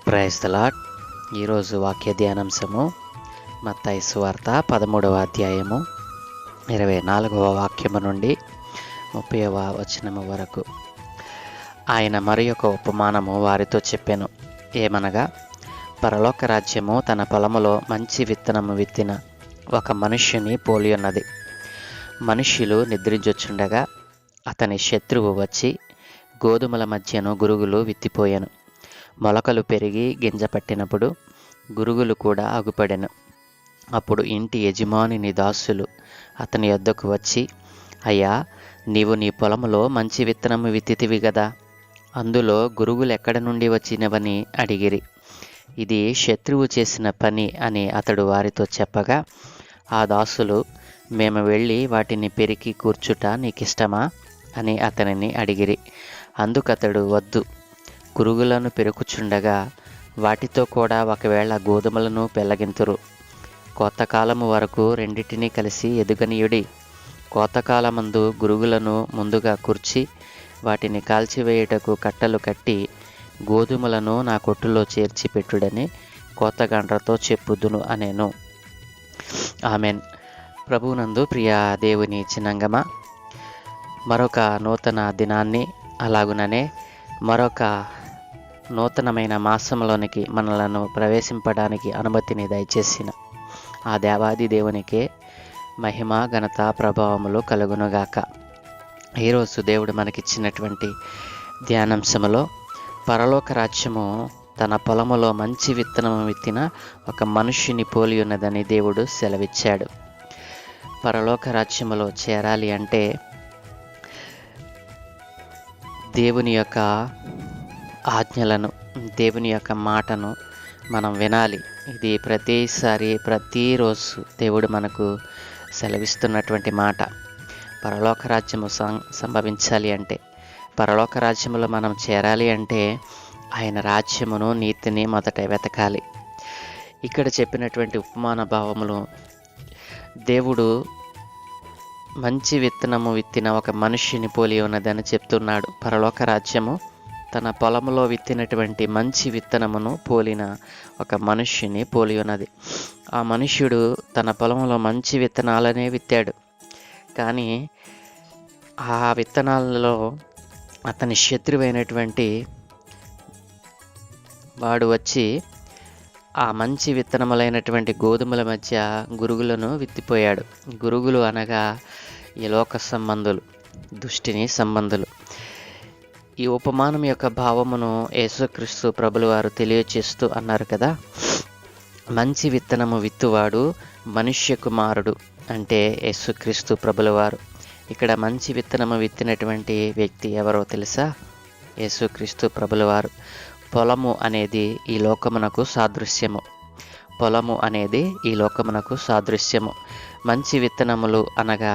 Praise the lord. ఈరోజు వాక్య ధ్యానాంశము మత్తయి సువార్త 13వ అధ్యాయము 24వ వాక్యము నుండి 30వ వచనము వరకు. ఆయన మరి ఒక ఉపమానము వారితో చెప్పెను. ఏమనగా, పరలోక రాజ్యము తన పొలములో మంచి విత్తనము విత్తిన ఒక మనుష్యుని పోలి ఉన్నది. మనుష్యులు నిద్రించుచుండగా అతని శత్రువు వచ్చి గోధుమల మధ్యను గురుగులు విత్తిపోయెను. మొలకలు పెరిగి గింజ పట్టినప్పుడు గురుగులు కూడా అగుపడెను. అప్పుడు ఇంటి యజమానుని దాసులు అతని యొద్దకు వచ్చి, అయ్యా, నీవు నీ పొలములో మంచి విత్తనము విత్తితివి గదా, అందులో గురుగులు ఎక్కడ నుండి వచ్చినవని అడిగిరి. ఇది శత్రువు చేసిన పని అని అతడు వారితో చెప్పగా, ఆ దాసులు, మేము వెళ్ళి వాటిని పెరికి కూర్చుట నీకిష్టమా అని అతనిని అడిగిరి. అందుకతడు, వద్దు, గురుగులను పెరుకుచుండగా వాటితో కూడా ఒకవేళ గోధుమలను పెళ్ళగింతురు. కోతకాలము వరకు రెండిటినీ కలిసి ఎదుగనీయుడి. కోతకాలమందు గురుగులను ముందుగా కూర్చి వాటిని కాల్చివేయుటకు కట్టలు కట్టి గోధుమలను నా కొట్టులో చేర్చి పెట్టుడని కోతగండ్రతో చెప్పుదును అనేను. ఆమెన్. ప్రభువునందు ప్రియ దేవుని చిన్నంగమ, మరొక నూతన దినాన్ని, అలాగుననే మరొక నూతనమైన మాసంలోనికి మనలను ప్రవేశింపడానికి అనుమతిని దయచేసిన ఆ దేవాది దేవునికే మహిమ, ఘనత, ప్రభావములు కలుగునుగాక. ఈరోజు దేవుడు మనకిచ్చినటువంటి ధ్యానాంశములో పరలోక రాజ్యము తన పొలములో మంచి విత్తనము విత్తిన ఒక మనుష్యుని పోలి ఉన్నదని దేవుడు సెలవిచ్చాడు. పరలోక రాజ్యములో చేరాలి అంటే దేవుని యొక్క ఆజ్ఞలను, దేవుని యొక్క మాటను మనం వినాలి. ఇది ప్రతిరోజు దేవుడు మనకు సెలవిస్తున్నటువంటి మాట. పరలోక రాజ్యము సంభవించాలి అంటే, పరలోక రాజ్యములో మనం చేరాలి అంటే ఆయన రాజ్యమును, నీతిని మొదట వెతకాలి. ఇక్కడ చెప్పినటువంటి ఉపమాన భావములు, దేవుడు మంచి విత్తనము విత్తిన ఒక మనుష్యుని పోలి ఉన్నదని చెప్తున్నాడు. పరలోక రాజ్యము తన పొలములో విత్తినటువంటి మంచి విత్తనమును పోలిన ఒక మనుష్యుని పోలి ఉన్నది. ఆ మనుష్యుడు తన పొలంలో మంచి విత్తనాలనే విత్తాడు. కానీ ఆ విత్తనాలలో అతని శత్రువైనటువంటి వాడు వచ్చి ఆ మంచి విత్తనములైనటువంటి గోధుమల మధ్య గురుగులను విత్తిపోయాడు. గురుగులు అనగా ఈ లోక సంబంధులు, దుష్టిని సంబంధులు. ఈ ఉపమానం యొక్క భావమును యేసుక్రీస్తు ప్రభులు వారు తెలియచేస్తూ అన్నారు కదా, మంచి విత్తనము విత్తువాడు మనుష్య కుమారుడు అంటే యేసుక్రీస్తు ప్రభుల వారు. ఇక్కడ మంచి విత్తనము విత్తినటువంటి వ్యక్తి ఎవరో తెలుసా? యేసుక్రీస్తు ప్రభుల వారు. పొలము అనేది ఈ లోకమునకు సాదృశ్యము. పొలము అనేది ఈ లోకమునకు సాదృశ్యము. మంచి విత్తనములు అనగా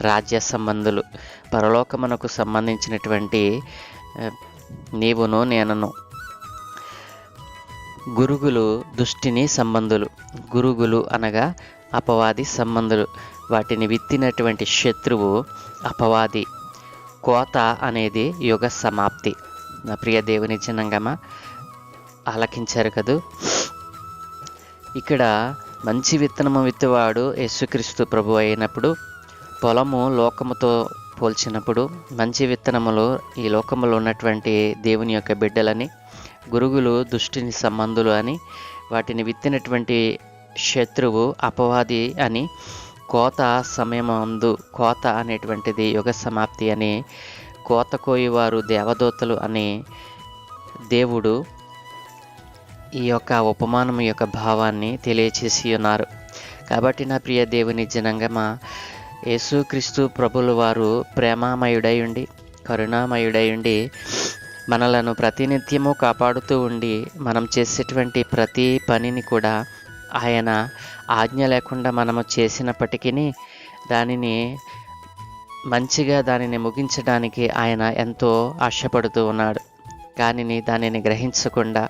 రాజ్య సంబంధులు, పరలోకమునకు సంబంధించినటువంటి నీవును నేనును. గురుగులు దుష్టిని సంబంధులు. గురుగులు అనగా అపవాది సంబంధులు. వాటిని విత్తినటువంటి శత్రువు అపవాది. కోత అనేది యుగ సమాప్తి. నా ప్రియ దేవుని జనాంగమా, ఆలకించారు కదూ. ఇక్కడ మంచి విత్తనము విత్తువాడు యేసుక్రీస్తు ప్రభు అయినప్పుడు, పొలము లోకముతో పోల్చినప్పుడు మంచి విత్తనములు ఈ లోకములో ఉన్నటువంటి దేవుని యొక్క బిడ్డలని, గురుగులు దుష్టిని సంబంధులు అని, వాటిని విత్తినటువంటి శత్రువు అపవాది అని, కోత సమయమందు, కోత అనేటువంటిది యుగ సమాప్తి అని, కోత కోయువారు దేవదూతలు అని దేవుడు ఈ యొక్క ఉపమానం యొక్క భావాన్ని తెలియచేసి ఉన్నారు. కాబట్టి నా ప్రియ దేవుని జనాంగమా, యేసుక్రీస్తు ప్రభుల వారు ప్రేమామయుడై ఉండి, కరుణామయుడై ఉండి, మనలను ప్రతినిత్యము కాపాడుతూ ఉండి, మనం చేసేటువంటి ప్రతి పనిని కూడా ఆయన ఆజ్ఞ లేకుండా మనము చేసినప్పటికీ దానిని ముగించడానికి ఆయన ఎంతో ఆశపడుతూ ఉన్నాడు. కానీ దానిని గ్రహించకుండా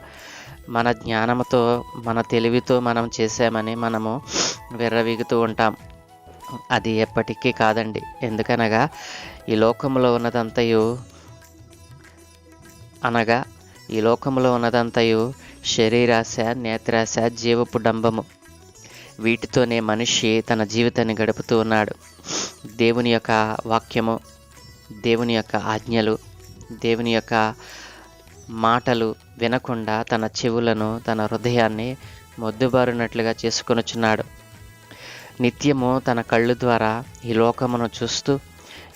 మన జ్ఞానంతో, మన తెలివితో మనం చేసామని మనము విర్రవీగుతూ ఉంటాం. అది ఎప్పటికీ కాదండి. ఎందుకనగా ఈ లోకంలో ఉన్నదంతయు అనగా ఈ లోకంలో ఉన్నదంతయు శరీరాశ, నేత్రాశ, జీవపు డంబము. వీటితోనే మనిషి తన జీవితాన్ని గడుపుతూ ఉన్నాడు. దేవుని యొక్క వాక్యము, దేవుని యొక్క ఆజ్ఞలు, దేవుని యొక్క మాటలు వినకుండా తన చెవులను, తన హృదయాన్ని మొద్దుబారినట్లుగా చేసుకొనుచున్నాడు. నిత్యము తన కళ్ళు ద్వారా ఈ లోకమును చూస్తూ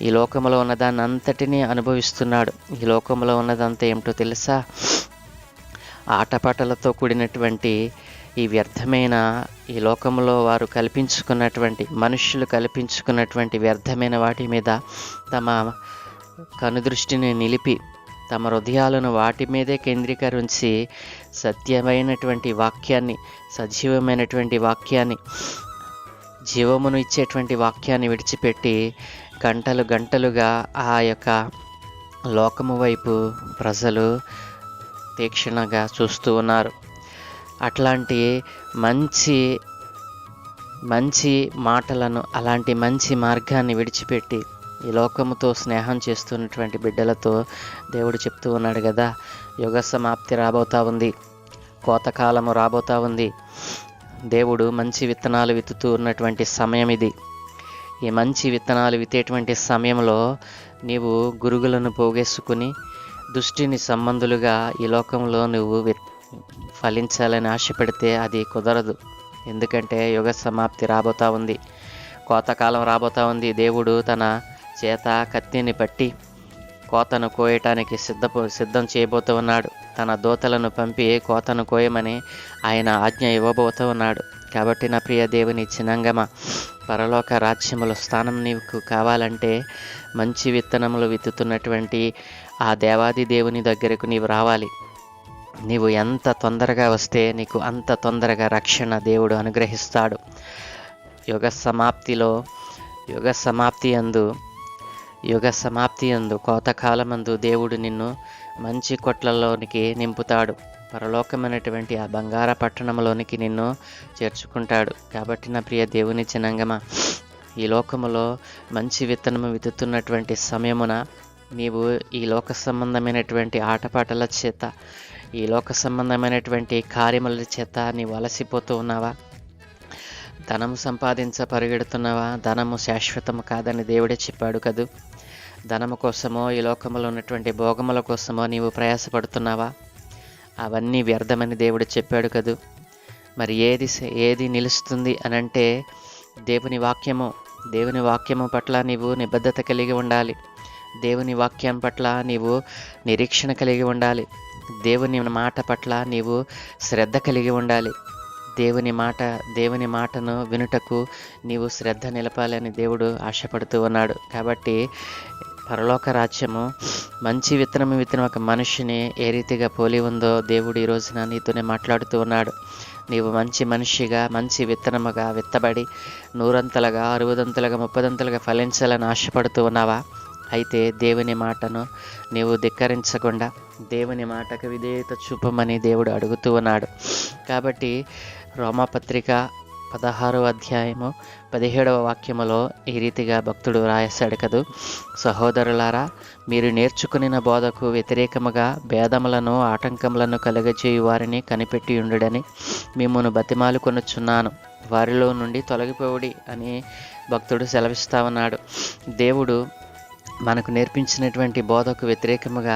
ఈ లోకములో ఉన్నదాన్ని అంతటినీ అనుభవిస్తున్నాడు. ఈ లోకంలో ఉన్నదంతా ఏమిటో తెలుసా? ఆటపాటలతో కూడినటువంటి ఈ వ్యర్థమైన ఈ లోకంలో వారు కల్పించుకున్నటువంటి, మనుష్యులు కల్పించుకున్నటువంటి వ్యర్థమైన వాటి మీద తమ కనుదృష్టిని నిలిపి తమ హృదయాలను వాటి మీదే కేంద్రీకరించి సత్యమైనటువంటి వాక్యాన్ని, సజీవమైనటువంటి వాక్యాన్ని, జీవమును ఇచ్చేటువంటి వాక్యాన్ని విడిచిపెట్టి గంటలు గంటలుగా ఆ యొక్క లోకము వైపు ప్రజలు తీక్షణగా చూస్తూ ఉన్నారు. అట్లాంటి మంచి మాటలను, అలాంటి మంచి మార్గాన్ని విడిచిపెట్టి ఈ లోకముతో స్నేహం చేస్తున్నటువంటి బిడ్డలతో దేవుడు చెప్తూ ఉన్నాడు కదా, యుగ సమాప్తి రాబోతా ఉంది, కోతకాలము రాబోతా ఉంది. దేవుడు మంచి విత్తనాలు విత్తుతూ ఉన్నటువంటి సమయం ఇది. ఈ మంచి విత్తనాలు విత్తేటువంటి సమయంలో నీవు గురుగులను పోగేసుకుని దుష్టిని సంబంధులుగా ఈ లోకంలో నువ్వు ఫలించాలని ఆశపడితే అది కుదరదు. ఎందుకంటే యుగ సమాప్తి రాబోతా ఉంది, కోతకాలం రాబోతా ఉంది. దేవుడు తన చేత కత్తిని పట్టి కోతను కోయటానికి సిద్ధం చేయబోతూ ఉన్నాడు. తన దూతలను పంపి కోతను కోయమని ఆయన ఆజ్ఞ ఇవ్వబోతూ ఉన్నాడు. కాబట్టి నా ప్రియ దేవుని జనాంగమా, పరలోక రాజ్యములో స్థానం నీకు కావాలంటే మంచి విత్తనములు విత్తుతున్నటువంటి ఆ దేవాది దేవుని దగ్గరకు నీవు రావాలి. నీవు ఎంత తొందరగా వస్తే నీకు అంత తొందరగా రక్షణ దేవుడు అనుగ్రహిస్తాడు. యుగ సమాప్తి యందు కోతకాలమందు దేవుడు నిన్ను మంచి కొట్లలోనికి నింపుతాడు. పరలోకమైనటువంటి ఆ బంగార పట్టణంలోనికి నిన్ను చేర్చుకుంటాడు. కాబట్టి నా ప్రియ దేవుని జనాంగమా, ఈ లోకములో మంచి విత్తనము విత్తుతున్నటువంటి సమయమున నీవు ఈ లోక సంబంధమైనటువంటి ఆటపాటల చేత, ఈ లోక సంబంధమైనటువంటి కార్యముల చేత నీవు అలసిపోతూ ఉన్నావా? ధనము పరిగెడుతున్నావా? ధనము శాశ్వతము కాదని దేవుడే చెప్పాడు కదూ. ధనము కోసమో, ఈ లోకంలో ఉన్నటువంటి భోగముల కోసమో నీవు ప్రయాసపడుతున్నావా? అవన్నీ వ్యర్థమని దేవుడు చెప్పాడు కదూ. మరి ఏది నిలుస్తుంది అనంటే దేవుని వాక్యము పట్ల నీవు నిబద్ధత కలిగి ఉండాలి. దేవుని వాక్యం పట్ల నీవు నిరీక్షణ కలిగి ఉండాలి. దేవుని మాట పట్ల నీవు శ్రద్ధ కలిగి ఉండాలి. దేవుని మాటను వినుటకు నీవు శ్రద్ధ నిలపాలని దేవుడు ఆశపడుతూ ఉన్నాడు. కాబట్టి పరలోక రాజ్యము మంచి విత్తనం ఒక మనిషిని ఏ రీతిగా పోలి ఉందో దేవుడు ఈ రోజున నీతోనే మాట్లాడుతూ ఉన్నాడు. నీవు మంచి మనిషిగా, మంచి విత్తనముగా విత్తబడి 100 60 30 ఫలించాలని ఆశపడుతూ ఉన్నావా? అయితే దేవుని మాటను నీవు ధిక్కరించకుండా దేవుని మాటకు విధేయత చూపమని దేవుడు అడుగుతూ ఉన్నాడు. కాబట్టి రోమాపత్రిక 16వ అధ్యాయము 17వ వాక్యములో ఈ రీతిగా భక్తుడు రాశాడు కదూ, సహోదరులారా, మీరు నేర్చుకునిన బోధకు వ్యతిరేకముగా భేదములను ఆటంకములను కలుగజేయు వారిని కనిపెట్టి ఉండుడని మిమ్మును బతిమాలు కొనుచున్నాను, వారిలో నుండి తొలగిపోవుడి అని భక్తుడు సెలవిస్తా ఉన్నాడు. దేవుడు మనకు నేర్పించినటువంటి బోధకు వ్యతిరేకముగా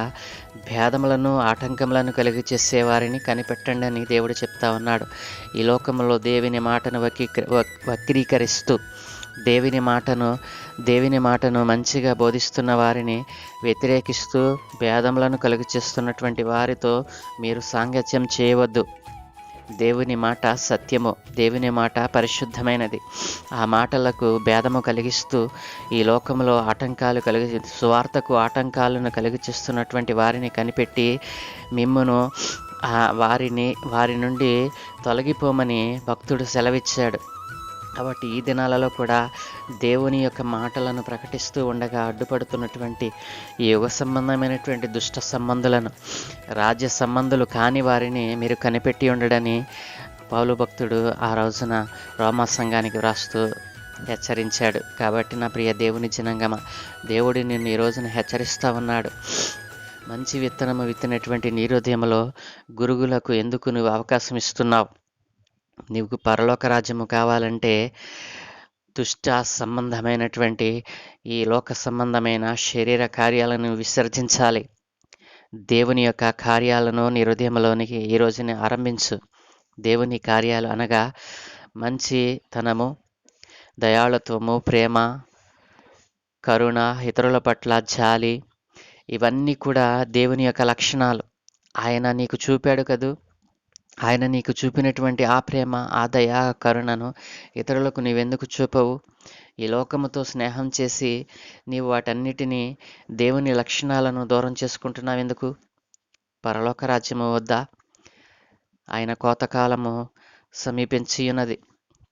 భేదములను ఆటంకములను కలిగి చేసేవారిని కనిపెట్టండి అని దేవుడు చెప్తా ఉన్నాడు. ఈ లోకంలో దేవుని మాటను వక్రీకరిస్తూ దేవుని మాటను మంచిగా బోధిస్తున్న వారిని వ్యతిరేకిస్తూ భేదములను కలుగు చేస్తున్నటువంటి వారితో మీరు సాంగత్యం చేయవద్దు. దేవుని మాట సత్యము, దేవుని మాట పరిశుద్ధమైనది. ఆ మాటలకు భేదము కలిగిస్తూ ఈ లోకంలో సువార్తకు ఆటంకాలను కలిగి చేస్తున్నటువంటి వారిని కనిపెట్టి మిమ్మును వారి నుండి తొలగిపోమని భక్తుడు సెలవిచ్చాడు. కాబట్టి ఈ దినాలలో కూడా దేవుని యొక్క మాటలను ప్రకటిస్తూ ఉండగా అడ్డుపడుతున్నటువంటి ఈ యుగ సంబంధమైనటువంటి దుష్ట సంబంధులను, రాజ్య సంబంధులు కాని వారిని మీరు కనిపెట్టి ఉండడని పౌలు భక్తుడు ఆ రోజున రోమా సంఘానికి వ్రాస్తూ హెచ్చరించాడు. కాబట్టి నా ప్రియ దేవుని జనాంగమా, దేవుడు నిన్ను ఈ రోజున హెచ్చరిస్తూ ఉన్నాడు. మంచి విత్తనము విత్తినటువంటి నీ హృదయములో గురుగులకు ఎందుకు నువ్వు అవకాశం ఇస్తున్నావు? నీకు పరలోక రాజ్యము కావాలంటే దుష్ట సంబంధమైనటువంటి ఈ లోక సంబంధమైన శరీర కార్యాలను విసర్జించాలి. దేవుని యొక్క కార్యాలను నీ హృదయంలోనికి ఈ రోజుని ఆరంభించు. దేవుని కార్యాలు అనగా మంచితనము, దయాళుత్వము, ప్రేమ, కరుణ, ఇతరుల పట్ల జాలి, ఇవన్నీ కూడా దేవుని యొక్క లక్షణాలు. ఆయన నీకు చూపాడు కదూ. ఆయన నీకు చూపినటువంటి ఆ ప్రేమ, ఆ దయ, ఆ కరుణను ఇతరులకు నీవెందుకు చూపవు? ఈ లోకముతో స్నేహం చేసి నీవు వాటన్నిటినీ, దేవుని లక్షణాలను దూరం చేసుకుంటున్నావెందుకు? పరలోక రాజ్యము వద్దా? ఆయన కోతకాలము సమీపించి ఉన్నది.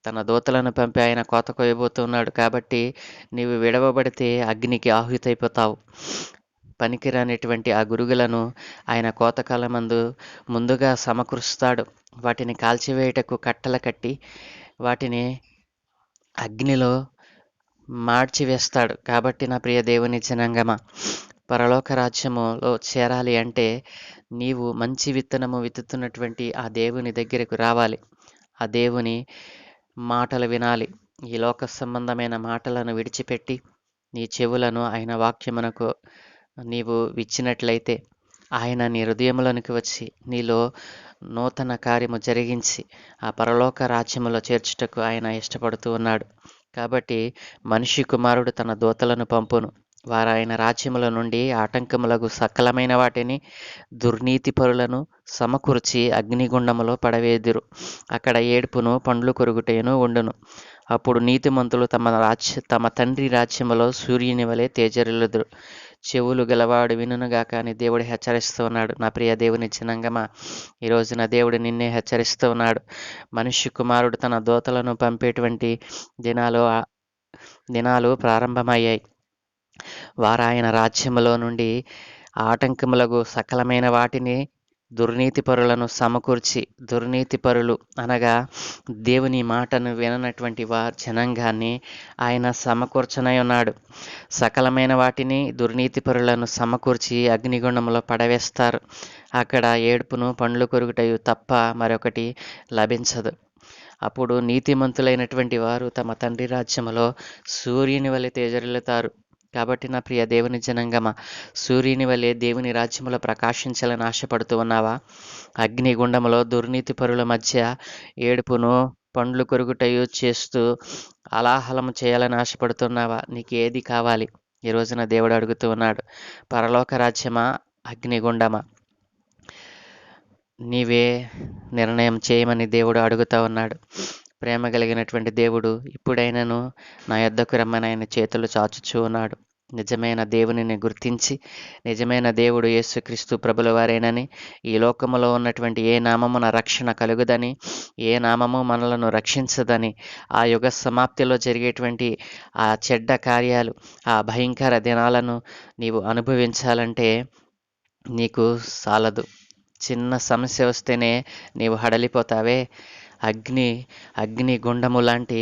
తన దూతలను పంపి ఆయన కోత కోయబోతున్నాడు. కాబట్టి నీవు విడవబడితే అగ్నికి ఆహుతైపోతావు. పనికిరానిటువంటి ఆ గురుగులను ఆయన కోతకాలమందు ముందుగా సమకూరుస్తాడు. వాటిని కాల్చివేయుటకు కట్టెలు కట్టి వాటిని అగ్నిలో మార్చివేస్తాడు. కాబట్టి నా ప్రియ దేవుని జనాంగమా, పరలోక రాజ్యములో చేరాలి అంటే నీవు మంచి విత్తనము విత్తుతున్నటువంటి ఆ దేవుని దగ్గరకు రావాలి. ఆ దేవుని మాటలు వినాలి. ఈ లోక సంబంధమైన మాటలను విడిచిపెట్టి నీ చెవులను ఆయన వాక్యమునకు నీవు విచ్చినట్లయితే ఆయన నీ హృదయములోనికి వచ్చి నీలో నూతన కార్యము జరిగించి ఆ పరలోక రాజ్యములో చేర్చుటకు ఆయన ఇష్టపడుతూ ఉన్నాడు. కాబట్టి మనిషి కుమారుడు తన దూతలను పంపును. వారు ఆయన రాజ్యముల నుండి ఆటంకములకు సకలమైన వాటిని, దుర్నీతి పరులను సమకూర్చి అగ్నిగుండములో పడవేదురు. అక్కడ ఏడుపును, పండ్లు కొరుకుటయును ఉండును. అప్పుడు నీతిమంతులు తమ తండ్రి రాజ్యములో సూర్యుని వలె తేజరిల్లుదురు. చెవులు గలవాడు వినుగాక అని దేవుడు హెచ్చరిస్తూ ఉన్నాడు. నా ప్రియ దేవుని జనాంగమా, ఈ రోజున దేవుడు నిన్నే హెచ్చరిస్తూ ఉన్నాడు. మనిషి కుమారుడు తన దూతలను పంపేటువంటి దినాలు ప్రారంభమయ్యాయి. వారు ఆయన రాజ్యములో నుండి ఆటంకములకు సకలమైన వాటిని, దుర్నీతి పరులను సమకూర్చి, దుర్నీతి పరులు అనగా దేవుని మాటను విననటువంటి జనాంగాన్ని ఆయన సమకూర్చనై ఉన్నాడు. సకలమైన వాటిని, దుర్నీతి పరులను సమకూర్చి అగ్నిగుండంలో పడవేస్తారు. అక్కడ ఏడుపును, పండ్లు కొరుకుటయు తప్ప మరొకటి లభించదు. అప్పుడు నీతిమంతులైనటువంటి వారు తమ తండ్రి రాజ్యములో సూర్యుని వలె తేజరిల్లుతారు. కాబట్టి నా ప్రియ దేవుని జనాంగమా, సూర్యుని వలె దేవుని రాజ్యములో ప్రకాశించాలని ఆశపడుతూ ఉన్నావా? అగ్నిగుండములో దుర్నీతి పరుల మధ్య ఏడుపును, పండ్లు కొరుకుటయు చేస్తూ అలాహలము చేయాలని ఆశపడుతున్నావా? నీకు ఏది కావాలి? ఈ రోజున దేవుడు అడుగుతూ ఉన్నాడు. పరలోక రాజ్యమా, అగ్నిగుండమా? నీవే నిర్ణయం చేయమని దేవుడు అడుగుతూ ఉన్నాడు. ప్రేమ కలిగినటువంటి దేవుడు ఇప్పుడైనను నా యొద్దకు రమ్మని ఆయన చేతులు చాచుచూ ఉన్నాడు. నిజమైన దేవునిని గుర్తించి, నిజమైన దేవుడు యేసుక్రీస్తు ప్రభుల వారేనని, ఈ లోకములో ఉన్నటువంటి ఏ నామమున రక్షణ కలుగుదని, ఏ నామము మనలను రక్షించదని, ఆ యుగ సమాప్తిలో జరిగేటువంటి ఆ చెడ్డ కార్యాలు, ఆ భయంకర దినాలను నీవు అనుభవించాలంటే నీకు సాలదు. చిన్న సమస్య వస్తేనే నీవు హడలిపోతావే. అగ్ని గుండము లాంటి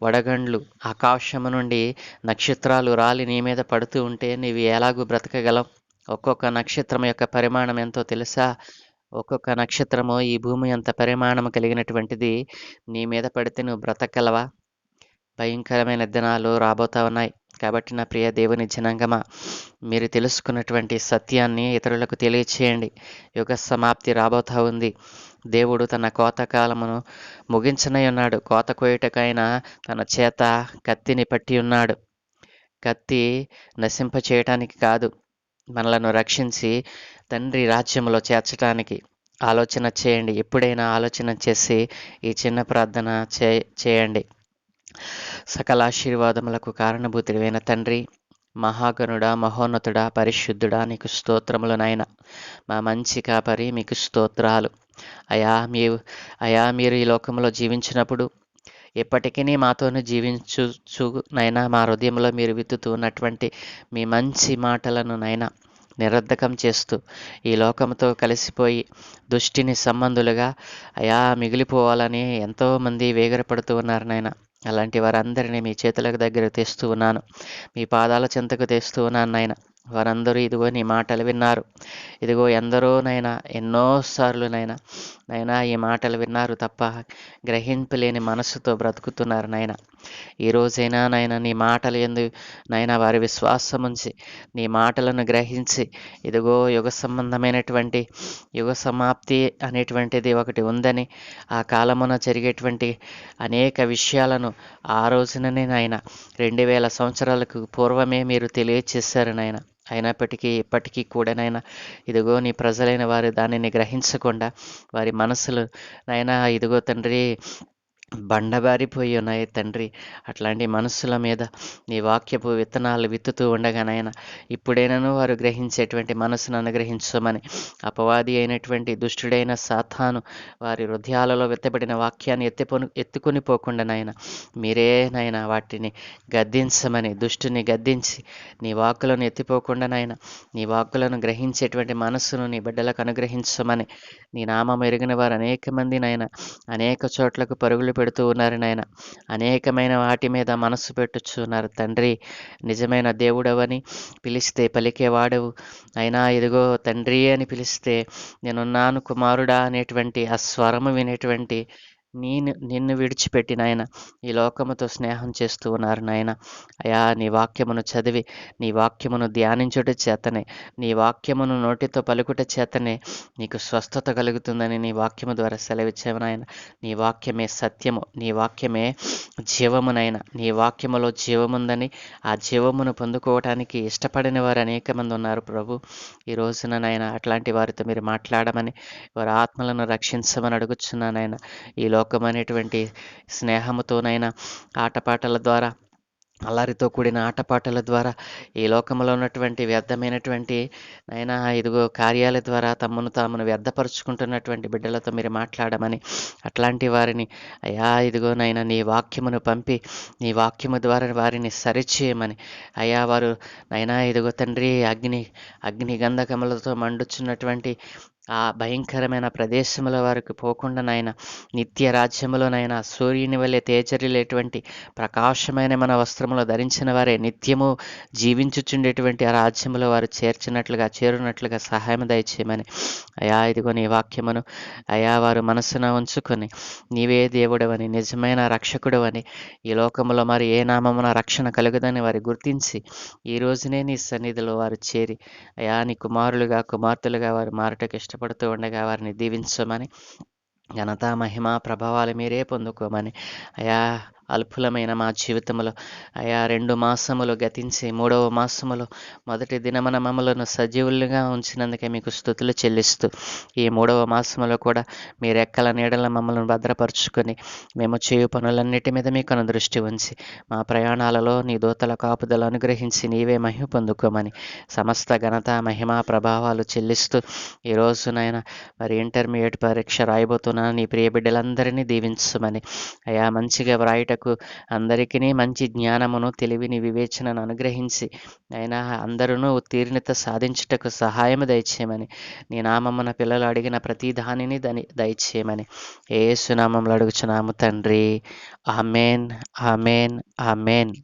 వడగండ్లు, ఆకాశము నుండి నక్షత్రాలు రాలి నీ మీద పడుతూ ఉంటే నీవు ఎలాగూ బ్రతకగలవు? ఒక్కొక్క నక్షత్రం యొక్క పరిమాణం ఎంతో తెలుసా? ఒక్కొక్క నక్షత్రము ఈ భూమి అంత పరిమాణం కలిగినటువంటిది. నీ మీద పడితే నువ్వు బ్రతకగలవా? భయంకరమైన దినాలు రాబోతా ఉన్నాయి. కాబట్టి నా ప్రియ దేవుని జనాంగమా, మీరు తెలుసుకున్నటువంటి సత్యాన్ని ఇతరులకు తెలియచేయండి. యుగ సమాప్తి రాబోతా ఉంది. దేవుడు తన కోతకాలమును ముగించనై ఉన్నాడు. కోత కోయుటకైనా తన చేత కత్తిని పట్టి ఉన్నాడు. కత్తి నశింప చేయటానికి కాదు, మనలను రక్షించి తండ్రి రాజ్యములో చేర్చడానికి. ఆలోచన చేయండి. ఎప్పుడైనా ఆలోచన చేసి ఈ చిన్న ప్రార్థన చేయండి. సకల ఆశీర్వాదములకు కారణభూతుడైన తండ్రి, మహాగణుడా, మహోన్నతుడా, పరిశుద్ధుడా, నీకు స్తోత్రములు నాయన. మా మంచి కాపరి, మీకు స్తోత్రాలు. అయా మీరు ఈ లోకంలో జీవించినప్పుడు ఎప్పటికీ మాతోనే జీవించు నైనా, మా హృదయంలో మీరు విత్తుతూ ఉన్నటువంటి మీ మంచి మాటలను నైనా నిరర్ధకం చేస్తూ ఈ లోకంతో కలిసిపోయి దుష్టిని సంబంధులుగా మిగిలిపోవాలని ఎంతోమంది వేగరపడుతూ ఉన్నారు నాయన. అలాంటి వారందరినీ మీ చేతులకు దగ్గర తెస్తూ ఉన్నాను, మీ పాదాల చెంతకు తెస్తూ ఉన్నాను నాయన. వారందరూ ఇదిగో నీ మాటలు విన్నారు. ఇదిగో ఎందరో నైనా ఎన్నోసార్లు నైనా ఈ మాటలు విన్నారు తప్ప గ్రహింపలేని మనస్సుతో బ్రతుకుతున్నారు నాయన. ఈ రోజైనా నాయన నీ మాటలు యందు నాయన వారి విశ్వాసముంచి నీ మాటలను గ్రహించి ఇదిగో యుగ సమాప్తి అనేటువంటిది ఒకటి ఉందని, ఆ కాలమున జరిగేటువంటి అనేక విషయాలను ఆ రోజుననే నాయన 2000 సంవత్సరాలకు పూర్వమే మీరు తెలియచేశారు నాయన. అయినప్పటికీ ఇప్పటికీ కూడా నాయన ఇదిగో నీ ప్రజలైన వారు దానిని గ్రహించకుండా వారి మనసులు నాయనా ఇదిగో తండ్రి బండబారిపోయి ఉన్నాయి తండ్రి. అట్లాంటి మనస్సుల మీద నీ వాక్యపు విత్తనాలు విత్తుతూ ఉండగా నాయన ఇప్పుడైనను వారు గ్రహించేటువంటి మనసును అనుగ్రహించమని, అపవాది అయినటువంటి దుష్టుడైన సాతాను వారి హృదయాలలో విత్తబడిన వాక్యాన్ని ఎత్తుకొని పోకుండా నాయన మీరే నాయన వాటిని గద్దించమని, దుష్టుని గద్దించి నీ వాక్కులను ఎత్తిపోకుండా నాయన నీ వాక్కులను గ్రహించేటువంటి మనస్సును నీ బిడ్డలకు అనుగ్రహించమని, నీ నామం ఎరిగిన వారు అనేక మంది నాయన అనేక చోట్లకు పరుగులు పెడుతూ ఉన్నారు నాయన. అనేకమైన వాటి మీద మనస్సు పెట్టుచున్నారు తండ్రి. నిజమైన దేవుడవని పిలిస్తే పలికేవాడవు. అయినా ఇదిగో తండ్రి అని పిలిస్తే నేనున్నాను కుమారుడా అనేటువంటి ఆ స్వరము వినేటువంటి నిన్ను విడిచిపెట్టి నాయన ఈ లోకముతో స్నేహం చేస్తూ ఉన్నారు నాయన. అయా నీ వాక్యమును చదివి నీ వాక్యమును ధ్యానించుట చేతనే, నీ వాక్యమును నోటితో పలుకుట చేతనే నీకు స్వస్థత కలుగుతుందని నీ వాక్యము ద్వారా సెలవిచ్చావు నాయన. నీ వాక్యమే సత్యము, నీ వాక్యమే జీవమునైన, నీ వాక్యములో జీవముందని, ఆ జీవమును పొందుకోవటానికి ఇష్టపడిన వారు అనేక మంది ఉన్నారు ప్రభు. ఈ రోజున నాయన అట్లాంటి వారితో మీరు మాట్లాడమని, వారి ఆత్మలను రక్షించమని అడుగుచున్నానైనా. ఈ లోకం అనేటువంటి స్నేహముతోనైనా ఆటపాటల ద్వారా, అల్లరితో కూడిన ఆటపాటల ద్వారా, ఈ లోకంలో ఉన్నటువంటి వ్యర్థమైనటువంటి నైనా ఇదిగో కార్యాల ద్వారా తామును వ్యర్థపరుచుకుంటున్నటువంటి బిడ్డలతో మీరు మాట్లాడమని, అట్లాంటి వారిని అయా ఇదిగో నైనా నీ వాక్యమును పంపి నీ వాక్యము ద్వారా వారిని సరిచేయమని, అయా వారు నైనా ఇదిగో తండ్రి అగ్ని గంధకములతో మండుచున్నటువంటి ఆ భయంకరమైన ప్రదేశముల వారికి పోకుండా నాయన నిత్య రాజ్యములోనైనా సూర్యుని వలె తేజరిలేటువంటి ప్రకాశమైన మన వస్త్రములు ధరించిన వారే నిత్యము జీవించుచుండేటువంటి ఆ రాజ్యములో వారు చేరునట్లుగా సహాయం దయచేయమని, అయా ఇదిగో నీ వాక్యమును అయా వారు మనసున ఉంచుకొని నీవే దేవుడవని, నిజమైన రక్షకుడవని, ఈ లోకములో మరి ఏ నామమున రక్షణ కలుగుదని వారు గుర్తించి ఈ రోజునే నీ సన్నిధిలో వారు చేరి అయా నీ కుమార్తెలుగా వారు మారటకు ఇష్టపడుతూ ఉండగా వారిని దీవించమని, ఘనత మహిమ ప్రభావాలు మీరే పొందుకోమని, అయా అల్పులమైన మా జీవితంలో అయా 2 మాసములు గతించి 3వ మాసములో మొదటి దినమున మమ్మలను సజీవులుగా ఉంచినందుకే మీకు స్తుతులు చెల్లిస్తూ, ఈ 3వ మాసములో కూడా మీ రెక్కల నీడల మమ్మల్ని భద్రపరుచుకొని మేము చేయు పనులన్నిటి మీద మీకు దృష్టి ఉంచి మా ప్రయాణాలలో నీ దూతల కాపుదలు అనుగ్రహించి నీవే మహిమ పొందుకోమని, సమస్త ఘనత మహిమ ప్రభావాలు చెల్లిస్తూ ఈరోజునైనా మరి ఇంటర్మీడియట్ పరీక్ష రాయబోతున్న నీ ప్రియ బిడ్డలందరినీ దీవించమని, అయా మంచిగా వ్రాయుటకు అందరికీ మంచి జ్ఞానమును, తెలివిని, వివేచనను అనుగ్రహించి అయినా అందరూ ఉత్తీర్ణత సాధించుటకు సహాయం దయచేయమని, నీ నామమున పిల్లలు అడిగిన ప్రతి దానిని దయచేయమని యేసు నామములో అడుగుచున్నాము తండ్రి. ఆమేన్, ఆమేన్, ఆమేన్.